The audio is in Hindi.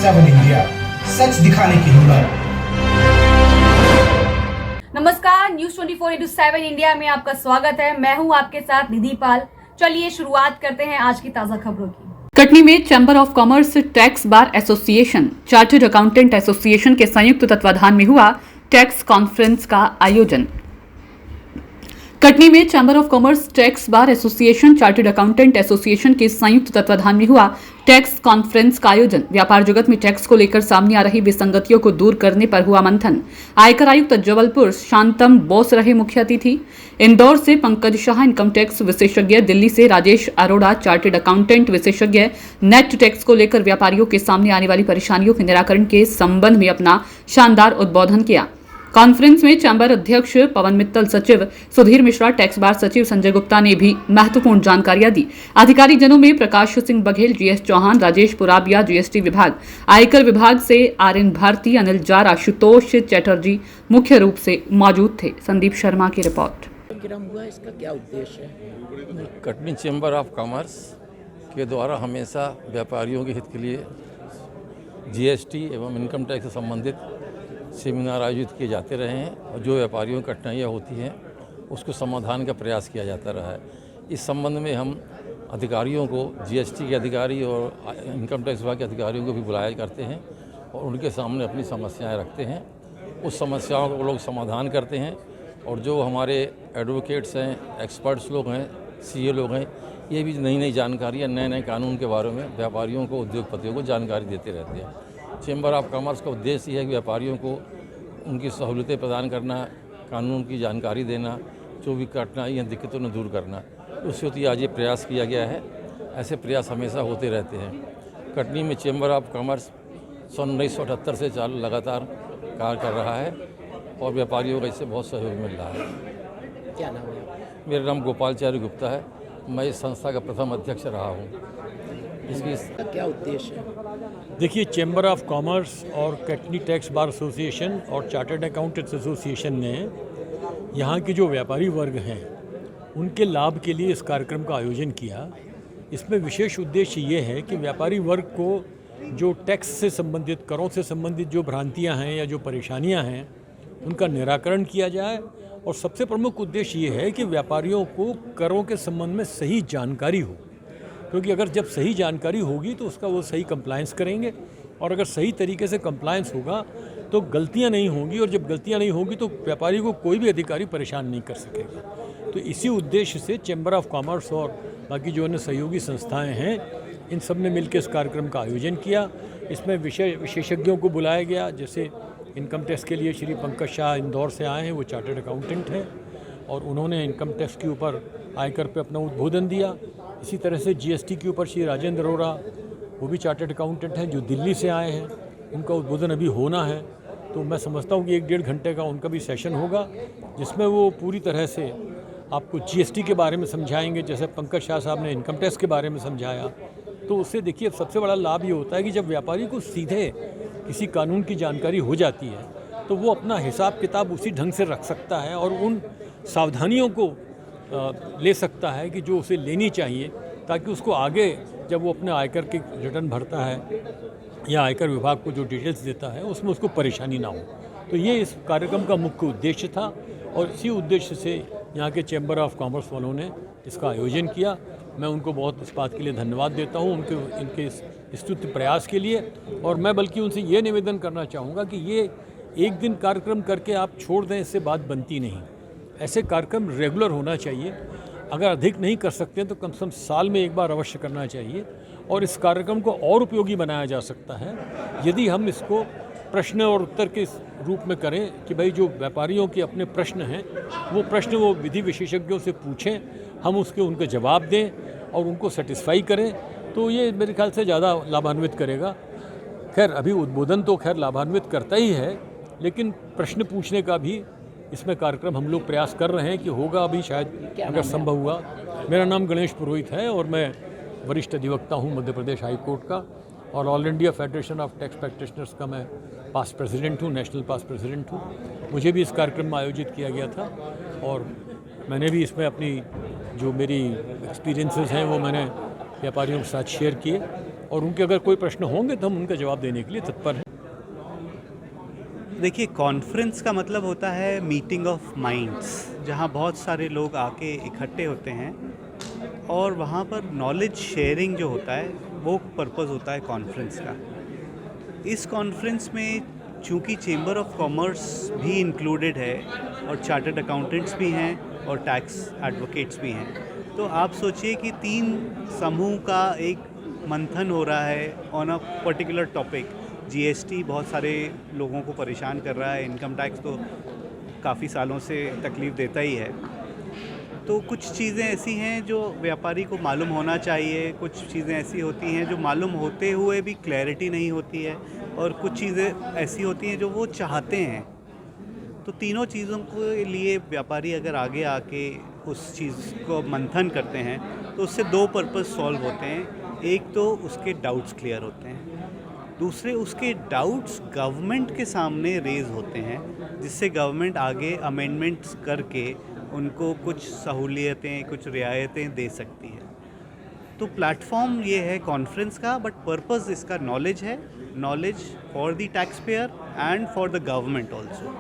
7 इंडिया, सच दिखाने की हिम्मत। नमस्कार, न्यूज 24/7 इंडिया में आपका स्वागत है। मैं हूं आपके साथ निधि पाल। चलिए शुरुआत करते हैं आज की ताजा खबरों की। कटनी में chamber of commerce, tax bar association, chartered accountant association के संयुक्त तत्वाधान में हुआ टैक्स कॉन्फ्रेंस का आयोजन। कटनी में chamber of commerce, tax bar association, chartered accountant association के संयुक्त तत्वाधान में हुआ टैक्स कॉन्फ्रेंस का आयोजन। व्यापार जगत में टैक्स को लेकर सामने आ रही विसंगतियों को दूर करने पर हुआ मंथन। आयकर आयुक्त जबलपुर शांतम बोस रहे मुख्य अतिथि। इंदौर से पंकज शाह इनकम टैक्स विशेषज्ञ, दिल्ली से राजेश अरोड़ा चार्टर्ड अकाउंटेंट विशेषज्ञ, नेट टैक्स को लेकर व्यापारियों के सामने आने वाली परेशानियों के निराकरण के संबंध में अपना शानदार उद्बोधन किया। कॉन्फ्रेंस में चैम्बर अध्यक्ष पवन मित्तल, सचिव सुधीर मिश्रा, टैक्स बार सचिव संजय गुप्ता ने भी महत्वपूर्ण जानकारियां दी। अधिकारी जनों में प्रकाश सिंह बघेल, जीएस चौहान, राजेश पुराबिया जीएसटी विभाग, आयकर विभाग से आरएन भारती, अनिल जार, आशुतोष चैटर्जी मुख्य रूप से मौजूद थे। संदीप शर्मा की रिपोर्ट। हुआ इसका क्या उद्देश्य है? कटनी चैम्बर ऑफ कॉमर्स के द्वारा हमेशा व्यापारियों के हित के लिए जीएसटी एवं इनकम टैक्स से संबंधित सेमिनार आयोजित किए जाते रहे हैं और जो व्यापारियों की कठिनाइयाँ होती हैं उसको समाधान का प्रयास किया जाता रहा है। इस संबंध में हम अधिकारियों को, जीएसटी के अधिकारी और इनकम टैक्स विभाग के अधिकारियों को भी बुलाया करते हैं और उनके सामने अपनी समस्याएं रखते हैं। उस समस्याओं को वो लोग समाधान करते हैं और जो हमारे एडवोकेट्स हैं, एक्सपर्ट्स लोग हैं, सीए लोग हैं, ये भी नई नई जानकारियाँ, नए नए कानून के बारे में व्यापारियों को, उद्योगपतियों को जानकारी देते रहते हैं। चैम्बर ऑफ कॉमर्स का उद्देश्य है कि व्यापारियों को उनकी सहूलतें प्रदान करना, कानून की जानकारी देना, जो भी कठिनाइयाँ, दिक्कतों को दूर करना। उस हेतु आज ये प्रयास किया गया है। ऐसे प्रयास हमेशा होते रहते हैं। कटनी में चैम्बर ऑफ कॉमर्स सन 1978 से चालू लगातार कार्य कर रहा है और व्यापारियों का इससे बहुत सहयोग मिल रहा है। क्या नाम है? मेरा नाम गोपालचार्य गुप्ता है। मैं इस संस्था का प्रथम अध्यक्ष रहा हूँ। इसका क्या उद्देश्य है? देखिए, चैम्बर ऑफ कॉमर्स और कटनी टैक्स बार एसोसिएशन और चार्टर्ड अकाउंटेंट्स एसोसिएशन ने यहाँ के जो व्यापारी वर्ग हैं उनके लाभ के लिए इस कार्यक्रम का आयोजन किया। इसमें विशेष उद्देश्य ये है कि व्यापारी वर्ग को जो टैक्स से संबंधित, करों से संबंधित जो भ्रांतियाँ हैं या जो परेशानियाँ हैं उनका निराकरण किया जाए। और सबसे प्रमुख उद्देश्य ये है कि व्यापारियों को करों के संबंध में सही जानकारी हो, क्योंकि अगर जब सही जानकारी होगी तो उसका वो सही कंप्लायंस करेंगे और अगर सही तरीके से कंप्लायंस होगा तो गलतियां नहीं होंगी और जब गलतियां नहीं होंगी तो व्यापारी को कोई भी अधिकारी परेशान नहीं कर सकेगा। तो इसी उद्देश्य से चैम्बर ऑफ कॉमर्स और बाकी जो अन्य सहयोगी संस्थाएं हैं, इन सब ने मिलकर इस कार्यक्रम का आयोजन किया। इसमें विशेषज्ञों को बुलाया गया। जैसे इनकम टैक्स के लिए श्री पंकज शाह इंदौर से आए हैं, वो चार्टर्ड अकाउंटेंट हैं और उन्होंने इनकम टैक्स के ऊपर, आयकर पे अपना उद्बोधन दिया। इसी तरह से जीएसटी के ऊपर श्री राजेंद्र अरोड़ा, वो भी चार्टर्ड अकाउंटेंट हैं, जो दिल्ली से आए हैं। उनका उद्बोधन अभी होना है, तो मैं समझता हूँ कि 1-1.5 घंटे का उनका भी सेशन होगा, जिसमें वो पूरी तरह से आपको जीएसटी के बारे में समझाएंगे, जैसे पंकज शाह साहब ने इनकम टैक्स के बारे में समझाया। तो उससे देखिए, सबसे बड़ा लाभ ये होता है कि जब व्यापारी को सीधे किसी कानून की जानकारी हो जाती है तो वो अपना हिसाब किताब उसी ढंग से रख सकता है और उन सावधानियों को ले सकता है कि जो उसे लेनी चाहिए, ताकि उसको आगे जब वो अपने आयकर के रिटर्न भरता है या आयकर विभाग को जो डिटेल्स देता है उसमें उसको परेशानी ना हो। तो ये इस कार्यक्रम का मुख्य उद्देश्य था और इसी उद्देश्य से यहाँ के चैम्बर ऑफ कॉमर्स वालों ने इसका आयोजन किया। मैं उनको बहुत इस बात के लिए धन्यवाद देता हूँ, इनके इस स्तुत्य प्रयास के लिए। और मैं बल्कि उनसे ये निवेदन करना चाहूँगा कि ये एक दिन कार्यक्रम करके आप छोड़ दें, इससे बात बनती नहीं। ऐसे कार्यक्रम रेगुलर होना चाहिए। अगर अधिक नहीं कर सकते हैं तो कम से कम साल में एक बार अवश्य करना चाहिए और इस कार्यक्रम को और उपयोगी बनाया जा सकता है यदि हम इसको प्रश्न और उत्तर के रूप में करें कि भाई जो व्यापारियों के अपने प्रश्न हैं वो प्रश्न वो विधि विशेषज्ञों से पूछें, हम उनके जवाब दें और उनको सेटिस्फाई करें, तो ये मेरे ख्याल से ज़्यादा लाभान्वित करेगा। खैर, अभी उद्बोधन तो खैर लाभान्वित करता ही है, लेकिन प्रश्न पूछने का भी इसमें कार्यक्रम हम लोग प्रयास कर रहे हैं कि होगा अभी शायद अगर संभव हुआ। मेरा नाम गणेश पुरोहित है और मैं वरिष्ठ अधिवक्ता हूँ मध्य प्रदेश हाई कोर्ट का और all India federation of tax practitioners का मैं पास्ट प्रेसिडेंट हूँ, नेशनल पास्ट प्रेसिडेंट हूँ। मुझे भी इस कार्यक्रम में आयोजित किया गया था और मैंने भी इसमें अपनी जो मेरी एक्सपीरियंसेस हैं वो मैंने व्यापारियों के साथ शेयर किए और उनके अगर कोई प्रश्न होंगे तो हम उनका जवाब देने के लिए तत्पर हैं। देखिए, कॉन्फ्रेंस का मतलब होता है मीटिंग ऑफ माइंड्स, जहाँ बहुत सारे लोग आके इकट्ठे होते हैं और वहाँ पर नॉलेज शेयरिंग जो होता है वो पर्पस होता है कॉन्फ्रेंस का। इस कॉन्फ्रेंस में चूँकि चेंबर ऑफ कॉमर्स भी इंक्लूडेड है और चार्टर्ड अकाउंटेंट्स भी हैं और टैक्स एडवोकेट्स भी हैं, तो आप सोचिए कि 3 समूह का एक मंथन हो रहा है on a particular topic. GST बहुत सारे लोगों को परेशान कर रहा है, इनकम टैक्स तो काफ़ी सालों से तकलीफ़ देता ही है। तो कुछ चीज़ें ऐसी हैं जो व्यापारी को मालूम होना चाहिए, कुछ चीज़ें ऐसी होती हैं जो मालूम होते हुए भी क्लैरिटी नहीं होती है, और कुछ चीज़ें ऐसी होती हैं जो वो चाहते हैं। तो तीनों चीज़ों के लिए व्यापारी अगर आगे आके उस चीज़ को मंथन करते हैं तो उससे 2 पर्पस सॉल्व होते हैं। एक तो उसके डाउट्स क्लियर होते हैं, दूसरे उसके डाउट्स गवर्नमेंट के सामने रेज होते हैं, जिससे गवर्नमेंट आगे अमेंडमेंट्स करके उनको कुछ सहूलियतें, कुछ रियायतें दे सकती है। तो प्लेटफॉर्म ये है कॉन्फ्रेंस का, बट पर्पस इसका नॉलेज है, knowledge for the tax payer and for the government also.